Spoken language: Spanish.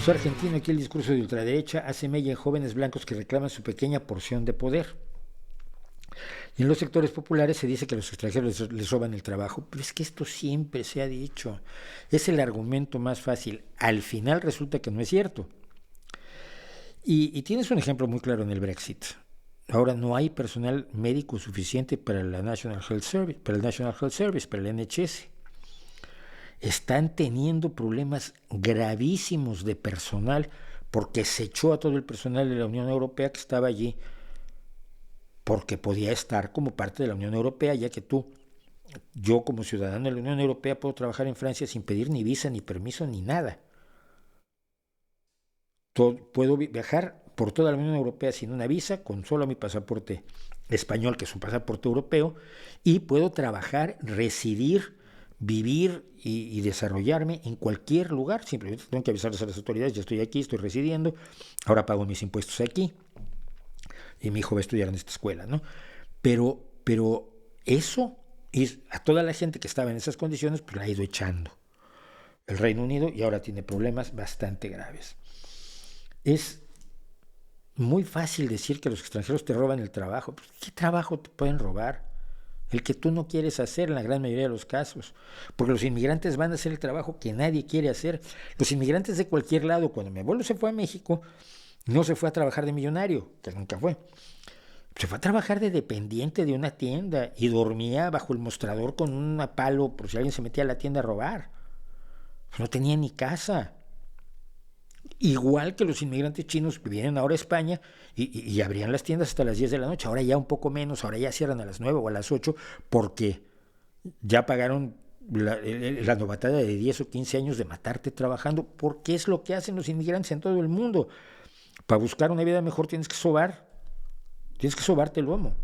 Profesor argentino, aquí el discurso de ultraderecha hace mella en jóvenes blancos que reclaman su pequeña porción de poder. Y en los sectores populares se dice que los extranjeros les roban el trabajo, pero es que esto siempre se ha dicho. Es el argumento más fácil. Al final resulta que no es cierto. Y tienes un ejemplo muy claro en el Brexit. Ahora no hay personal médico suficiente para la National Health Service, para el NHS. Están teniendo problemas gravísimos de personal porque se echó a todo el personal de la Unión Europea que estaba allí porque podía estar como parte de la Unión Europea, ya que yo como ciudadano de la Unión Europea puedo trabajar en Francia sin pedir ni visa, ni permiso, ni nada. Puedo viajar por toda la Unión Europea sin una visa, con solo mi pasaporte español, que es un pasaporte europeo, y puedo trabajar, residir, vivir y desarrollarme en cualquier lugar. Simplemente tengo que avisarles a las autoridades: ya estoy aquí, estoy residiendo, ahora pago mis impuestos aquí, y mi hijo va a estudiar en esta escuela, ¿no? Pero eso, y a toda la gente que estaba en esas condiciones, pues la ha ido echando el Reino Unido, y ahora tiene problemas bastante graves. Es muy fácil decir que los extranjeros te roban el trabajo. ¿Qué trabajo te pueden robar? El que tú no quieres hacer en la gran mayoría de los casos. Porque los inmigrantes van a hacer el trabajo que nadie quiere hacer. Los inmigrantes de cualquier lado, cuando mi abuelo se fue a México, no se fue a trabajar de millonario, que nunca fue. Se fue a trabajar de dependiente de una tienda y dormía bajo el mostrador con un palo por si alguien se metía a la tienda a robar. No tenía ni casa. Igual que los inmigrantes chinos que vienen ahora a España y abrían las tiendas hasta las 10 de la noche. Ahora ya un poco menos, ahora ya cierran a las 9 o a las 8 porque ya pagaron la novatada de 10 o 15 años de matarte trabajando, porque es lo que hacen los inmigrantes en todo el mundo. Para buscar una vida mejor tienes que sobarte el lomo.